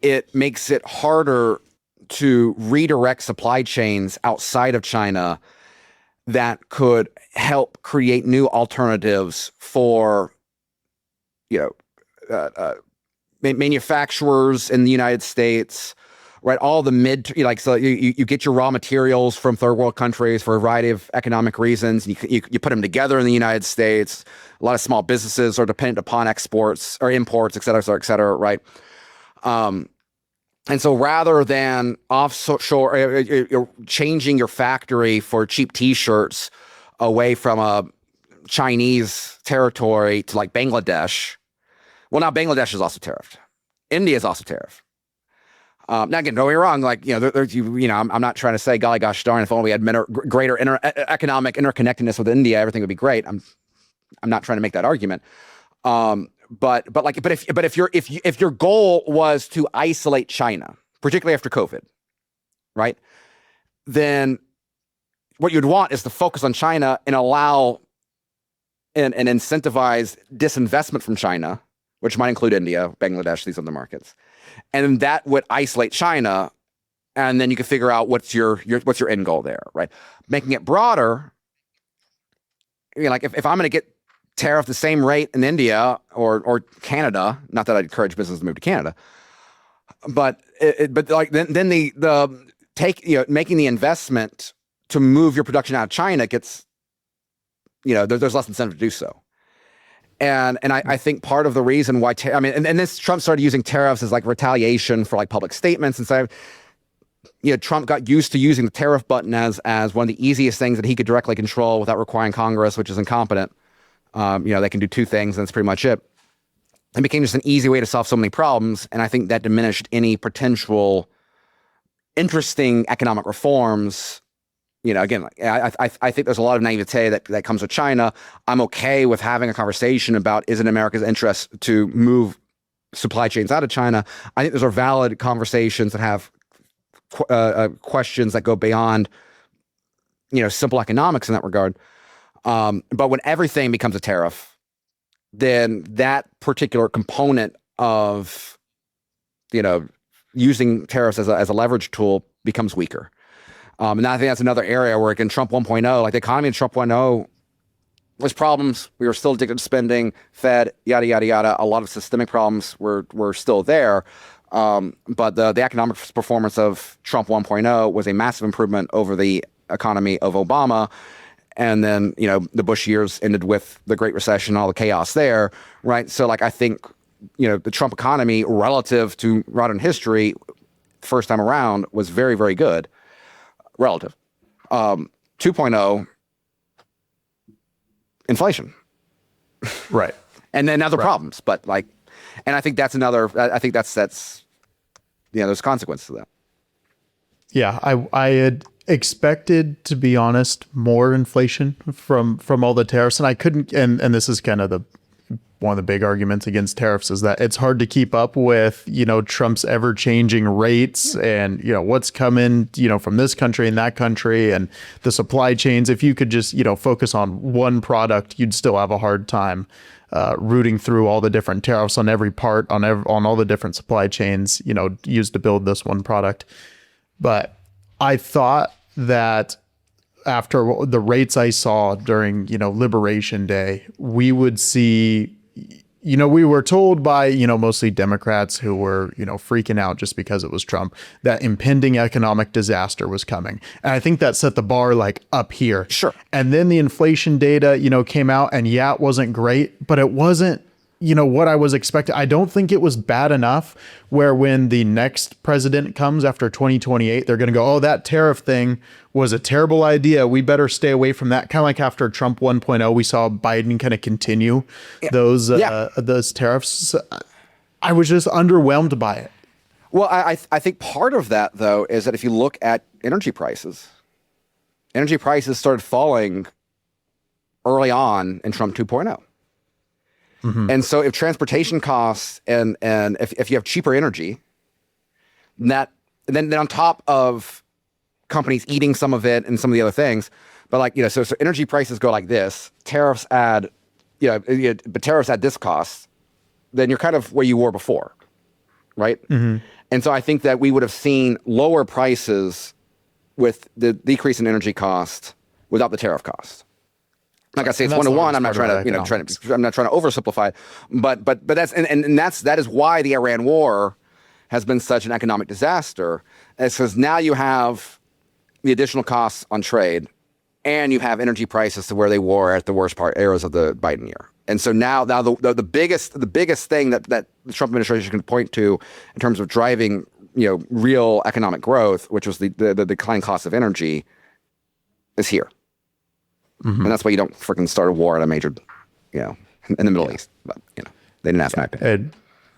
B: it makes it harder to redirect supply chains outside of China that could help create new alternatives for, manufacturers in the United States, right? All the so you get your raw materials from third world countries for a variety of economic reasons. You put them together in the United States. A lot of small businesses are dependent upon exports or imports, et cetera, right? And so rather than offshore, you're changing your factory for cheap T-shirts away from a Chinese territory to like Bangladesh. Well, now Bangladesh is also tariffed. India is also tariffed. Now, again, don't get me wrong. Like, I'm not trying to say, golly gosh darn, if only we had greater economic interconnectedness with India, everything would be great. I'm not trying to make that argument. But if your goal was to isolate China, particularly after COVID, right? Then what you'd want is to focus on China and allow and incentivize disinvestment from China, which might include India, Bangladesh, these other markets. And that would isolate China, and then you can figure out what's your end goal there, right? Making it broader, like if I'm going to get tariff the same rate in India or Canada, not that I'd encourage business to move to Canada, but then making the investment to move your production out of China gets, there's less incentive to do so. And I think part of the reason why, and this Trump started using tariffs as like retaliation for like public statements and so, Trump got used to using the tariff button as one of the easiest things that he could directly control without requiring Congress, which is incompetent. They can do two things and that's pretty much it. It became just an easy way to solve so many problems. And I think that diminished any potential interesting economic reforms. Again, I think there's a lot of naivete that comes with China. I'm okay with having a conversation about, is it in America's interest to move supply chains out of China? I think those are valid conversations that have questions that go beyond, simple economics in that regard. But when everything becomes a tariff, then that particular component of, using tariffs as a leverage tool becomes weaker. And I think that's another area where, again, Trump 1.0, like the economy in Trump 1.0 was problems. We were still addicted to spending, Fed, yada, yada, yada. A lot of systemic problems were still there. But the economic performance of Trump 1.0 was a massive improvement over the economy of Obama. And then, the Bush years ended with the Great Recession, all the chaos there, right? So, I think, the Trump economy relative to modern history, first time around, was very, very good. Relative. 2.0, inflation.
A: Right.
B: And then other problems. But and I think that's there's consequences to that.
A: Yeah, I had expected, to be honest, more inflation from all the tariffs, and I couldn't. And this is kind of one of the big arguments against tariffs is that it's hard to keep up with, Trump's ever changing rates and, what's coming, from this country and that country and the supply chains. If you could just, focus on one product, you'd still have a hard time rooting through all the different tariffs on every part, on all the different supply chains, used to build this one product. But I thought that after the rates I saw during, Liberation Day, we would see, we were told by, mostly Democrats who were, freaking out just because it was Trump, that impending economic disaster was coming. And I think that set the bar up here.
B: Sure.
A: And then the inflation data, came out and it wasn't great, but it wasn't, what I was expecting. I don't think it was bad enough where when the next president comes after 2028, they're going to go, oh, that tariff thing was a terrible idea. We better stay away from that. Kind of like after Trump 1.0, we saw Biden kind of continue those tariffs. I was just underwhelmed by it.
B: Well, I think part of that, though, is that if you look at energy prices started falling early on in Trump 2.0. Mm-hmm. And so if transportation costs and if you have cheaper energy, then on top of companies eating some of it and some of the other things, but so energy prices go like this, tariffs add, but tariffs add this cost, then you're kind of where you were before, right? Mm-hmm. And so I think that we would have seen lower prices with the decrease in energy cost without the tariff cost. Like I say, it's 1-to-1. I'm not trying to, I'm not trying to oversimplify it, but that is why the Iran war has been such an economic disaster. It's because now you have the additional costs on trade, and you have energy prices to where they were at the worst eras of the Biden year. And so now the biggest thing that the Trump administration can point to in terms of driving, real economic growth, which was the declining cost of energy, is here. Mm-hmm. And that's why you don't freaking start a war at a major, in the Middle East. But, they didn't ask my opinion.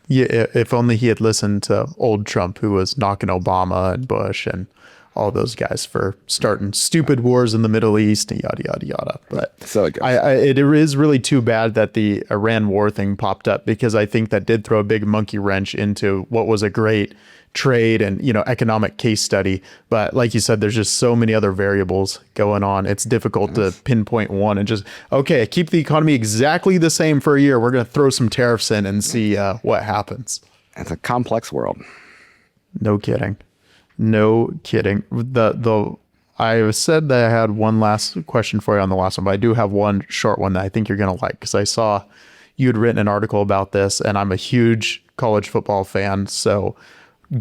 A: If only he had listened to old Trump, who was knocking Obama and Bush and all those guys for starting stupid wars in the Middle East and yada, yada, yada. But
B: so it
A: is really too bad that the Iran war thing popped up, because I think that did throw a big monkey wrench into what was a great trade and, economic case study. But like you said, there's just so many other variables going on. It's difficult to pinpoint one and just, okay, keep the economy exactly the same for a year. We're going to throw some tariffs in and see what happens.
B: It's a complex world.
A: No kidding. No kidding. I said that I had one last question for you on the last one, but I do have one short one that I think you're going to like, because I saw you had written an article about this, and I'm a huge college football fan. So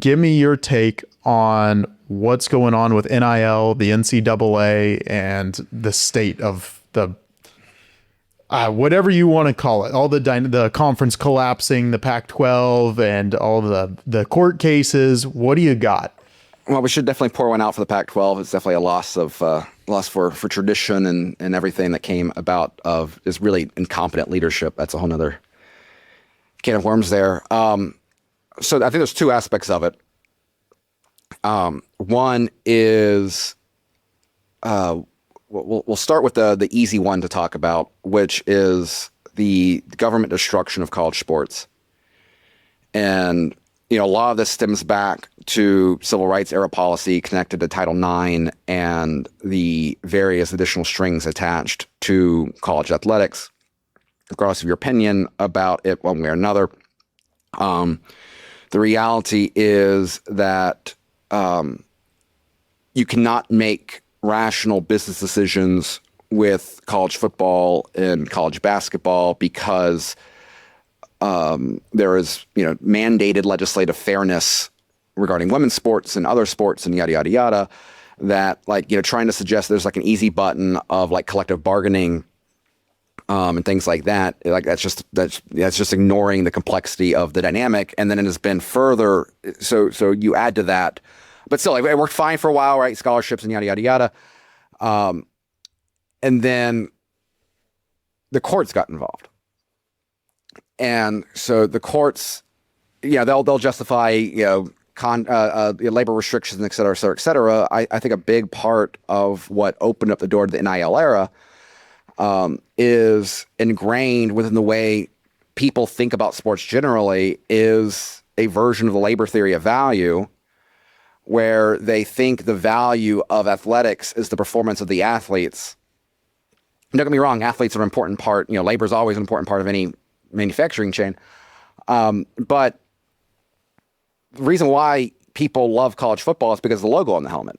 A: give me your take on what's going on with NIL, the NCAA, and the state of the whatever you want to call it, all the conference collapsing, the Pac-12, and all the court cases. What do you got?
B: Well, we should definitely pour one out for the Pac-12. It's definitely a loss for tradition and everything that came about of is really incompetent leadership. That's a whole nother can of worms there. So I think there's two aspects of it. One is we'll start with the easy one to talk about, which is the government destruction of college sports. And a lot of this stems back to civil rights era policy connected to Title IX and the various additional strings attached to college athletics, regardless of your opinion about it one way or another. The reality is that you cannot make rational business decisions with college football and college basketball because there is, mandated legislative fairness regarding women's sports and other sports and yada, yada, yada, that trying to suggest there's an easy button of collective bargaining and things like that. That's just ignoring the complexity of the dynamic. And then it has been further. So you add to that, but still it worked fine for a while, right? Scholarships and yada, yada, yada. And then the courts got involved. And so the courts, they'll justify, labor restrictions, et cetera, et cetera, et cetera. I think a big part of what opened up the door to the NIL era is ingrained within the way people think about sports generally is a version of the labor theory of value, where they think the value of athletics is the performance of the athletes. Don't get me wrong, athletes are an important part. Labor is always an important part of any manufacturing chain. But the reason why people love college football is because of the logo on the helmet.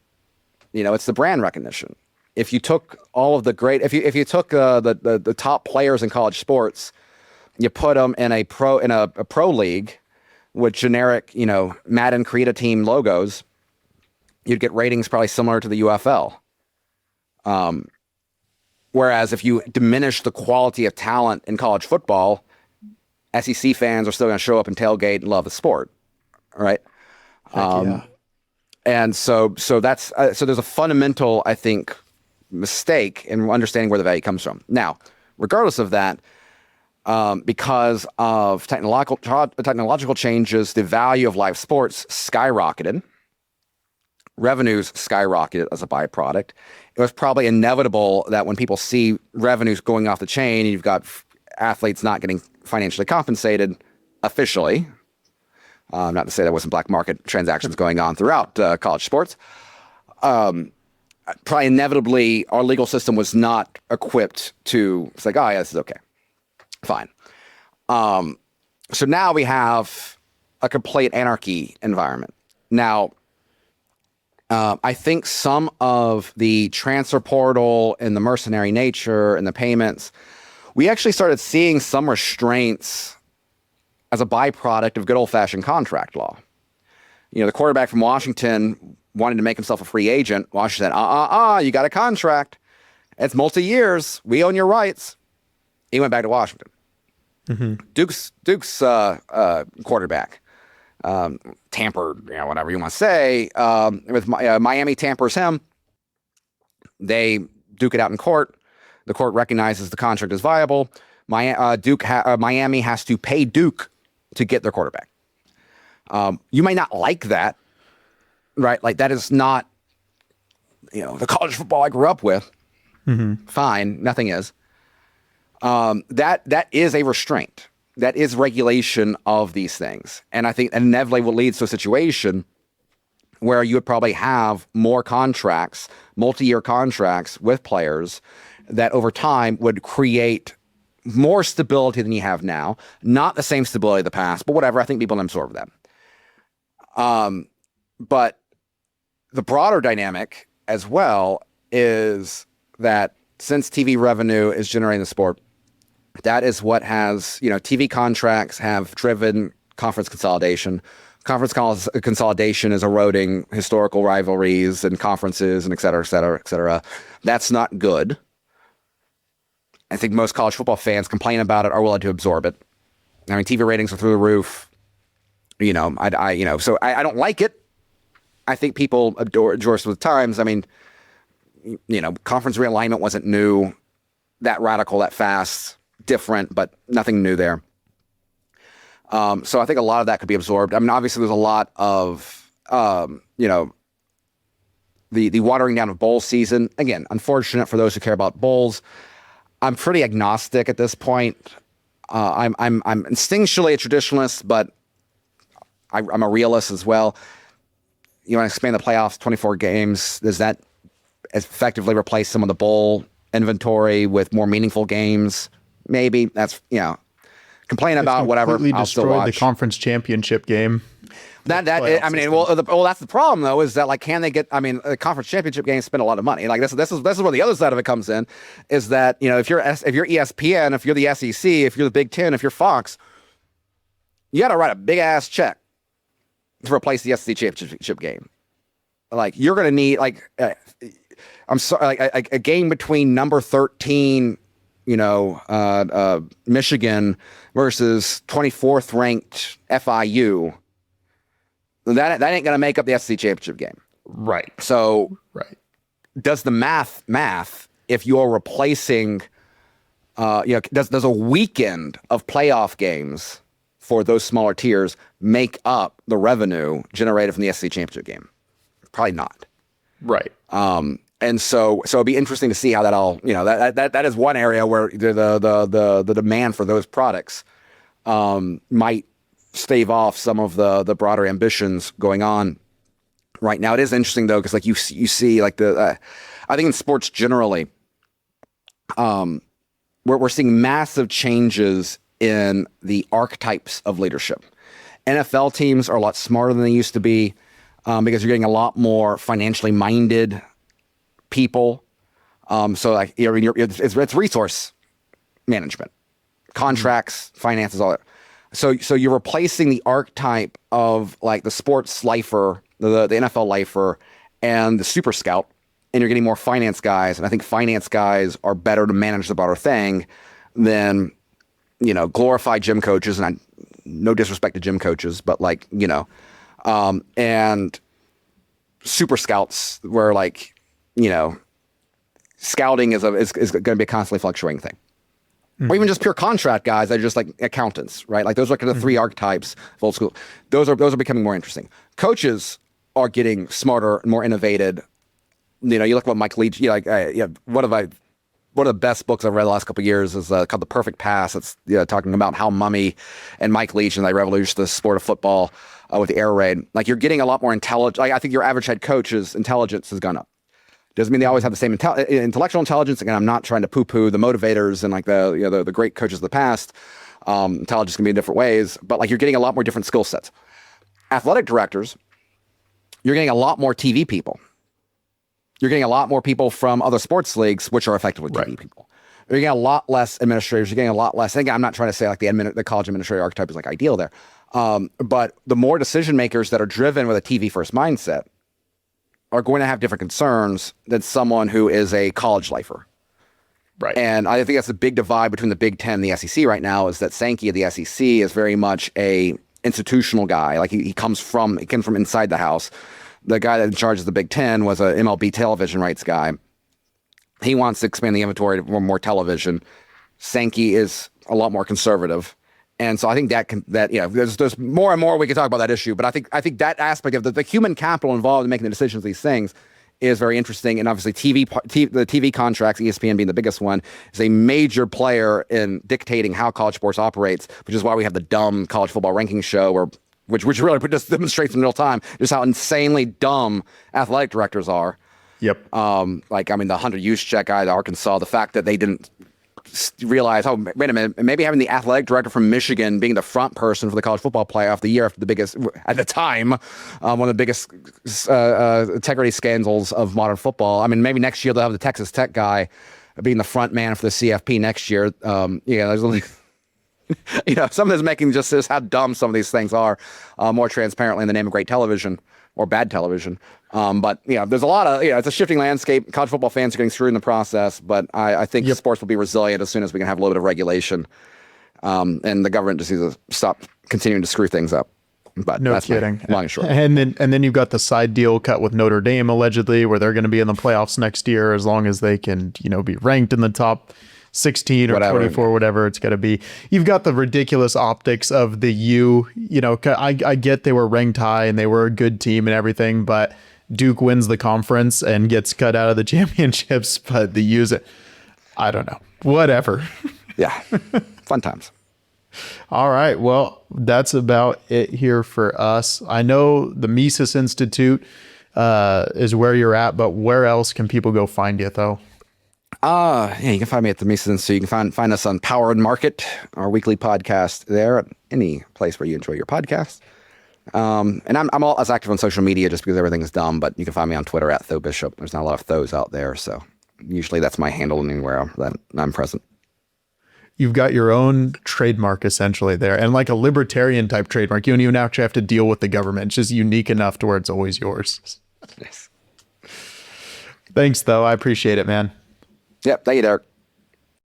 B: It's the brand recognition. If you took all of the great, if you took the top players in college sports, you put them in a pro league with generic, Madden Create a Team logos, you'd get ratings probably similar to the UFL. Whereas if you diminish the quality of talent in college football, SEC fans are still going to show up and tailgate and love the sport, right?
A: Yeah.
B: And so that's so there's a fundamental, I think, mistake in understanding where the value comes from. Now, regardless of that, because of technological changes, the value of live sports skyrocketed. Revenues skyrocketed as a byproduct. It was probably inevitable that when people see revenues going off the chain, you've got athletes not getting financially compensated officially. Not to say there wasn't black market transactions going on throughout college sports. Probably inevitably, our legal system was not equipped to, it's like, oh yeah, this is okay. Fine. So now we have a complete anarchy environment. Now, I think some of the transfer portal and the mercenary nature and the payments, we actually started seeing some restraints as a byproduct of good old-fashioned contract law. The quarterback from Washington wanted to make himself a free agent. Washington said, you got a contract. It's multi-years. We own your rights. He went back to Washington. Duke's quarterback tampered, whatever you want to say, with Miami tampers him. They duke it out in court. The court recognizes the contract is viable. Miami has to pay Duke to get their quarterback. You may not like that, right? Like that is not, the college football I grew up with. Fine, nothing is. That is a restraint. That is regulation of these things. And I think inevitably will lead to a situation where you would probably have more contracts, multi-year contracts with players that over time would create more stability than you have now. Not the same stability of the past, but whatever. I think people absorb that. But the broader dynamic as well is that since TV revenue is generating the sport, that is what has, TV contracts have driven conference consolidation. Conference consolidation is eroding historical rivalries and conferences and et cetera, et cetera, et cetera. That's not good. I think most college football fans complain about it, are willing to absorb it. I mean, TV ratings are through the roof. So I don't like it. I think people adjust with times. I mean, conference realignment wasn't new, that radical, that fast, different, but nothing new there. So I think a lot of that could be absorbed. I mean, obviously there's a lot of, the watering down of bowl season. Again, unfortunate for those who care about bowls. I'm pretty agnostic at this point. I'm instinctually a traditionalist, but I'm a realist as well. You want to expand the playoffs, 24 games. Does that effectively replace some of the bowl inventory with more meaningful games? Maybe. That's, complain about whatever.
A: Completely
B: I'll still
A: destroyed
B: watch
A: the conference championship game.
B: That's the problem though, is that can they get? The conference championship games spend a lot of money. Like this is where the other side of it comes in, is that if you're ESPN, if you're the SEC, if you're the Big Ten, if you're Fox, you got to write a big ass check to replace the SEC championship game. Like you're going to need a game between number 13, Michigan versus 24th ranked FIU. That ain't going to make up the SEC championship game.
A: Right.
B: So
A: right.
B: Does the math if you're replacing, does a weekend of playoff games for those smaller tiers make up the revenue generated from the SEC championship game? Probably not.
A: Right.
B: And so it'd be interesting to see how that all, that is one area where the demand for those products might stave off some of the broader ambitions going on right now. It is interesting though, because you see I think in sports generally, we're seeing massive changes in the archetypes of leadership. NFL teams are a lot smarter than they used to be, because you're getting a lot more financially minded people. It's resource management, contracts, finances, all that. So you're replacing the archetype of the sports lifer, the NFL lifer, and the super scout, and you're getting more finance guys. And I think finance guys are better to manage the broader thing than glorified gym coaches. And no disrespect to gym coaches, but and super scouts where scouting is going to be a constantly fluctuating thing. Or even just pure contract guys that are just accountants, right? Those are kind of the three archetypes of old school. Those are becoming more interesting. Coaches are getting smarter and more innovative. You look at what Mike Leach, one of the best books I've read the last couple of years is called The Perfect Pass. It's talking about how Mummy and Mike Leach and they revolutionized the sport of football with the air raid. You're getting a lot more intelligent. I think your average head coach's intelligence has gone up. Doesn't mean they always have the same intellectual intelligence. Again, I'm not trying to poo-poo the motivators and the great coaches of the past. Intelligence can be in different ways, but you're getting a lot more different skill sets. athletic directors, you're getting a lot more TV people. You're getting a lot more people from other sports leagues, which are effectively TV people. You're getting a lot less administrators. You're getting a lot less. Again, I'm not trying to say like the college administrator archetype is like ideal there. But the more decision makers that are driven with a TV first mindset are going to have different concerns than someone who is a college lifer.
A: Right.
B: And I think that's the big divide between the Big Ten and the SEC right now, is that Sankey of the SEC is very much a institutional guy. Like he comes from inside the house. The guy that charges the Big Ten was a MLB television rights guy. He wants to expand the inventory to more television. Sankey is a lot more conservative. And so I think there's more and more we can talk about that issue. But I think that aspect of the human capital involved in making the decisions of these things is very interesting. And obviously the TV contracts, ESPN being the biggest one, is a major player in dictating how college sports operates, which is why we have the dumb college football ranking show which really just demonstrates in real time just how insanely dumb athletic directors are.
A: Yep.
B: The Hunter Juszczyk guy at Arkansas, the fact that they didn't realize, oh, wait a minute, maybe having the athletic director from Michigan being the front person for the college football playoff the year after the biggest, at the time, one of the biggest integrity scandals of modern football. I mean, maybe next year they'll have the Texas Tech guy being the front man for the CFP next year. There's only... some of this making just how dumb some of these things are, more transparently in the name of great television or bad television. But there's a lot of, it's a shifting landscape. College football fans are getting screwed in the process, but I think sports will be resilient as soon as we can have a little bit of regulation. And the government just needs to stop continuing to screw things up. But
A: no
B: that's
A: kidding.
B: Long and short.
A: And then you've got the side deal cut with Notre Dame, allegedly, where they're going to be in the playoffs next year as long as they can, be ranked in the top 16 or 24, whatever it's going to be. You've got the ridiculous optics of the U. I get they were ranked high and they were a good team and everything, but Duke wins the conference and gets cut out of the championships, but the U's it. I don't know. Whatever.
B: Yeah. Fun times.
A: All right. Well, that's about it here for us. I know the Mises Institute is where you're at, but where else can people go find you, though?
B: You can find me at the Mises Institute. You can find us on Power and Market, our weekly podcast there, at any place where you enjoy your podcast. And I'm all as active on social media just because everything is dumb, but you can find me on Twitter at Tho Bishop. There's not a lot of Thos out there, so usually that's my handle anywhere that I'm present.
A: You've got your own trademark essentially there, and like a libertarian type trademark. You don't even actually have to deal with the government. It's just unique enough to where it's always yours.
B: Yes.
A: Thanks, though. I appreciate it, man.
B: Yep. Thank you, Derek.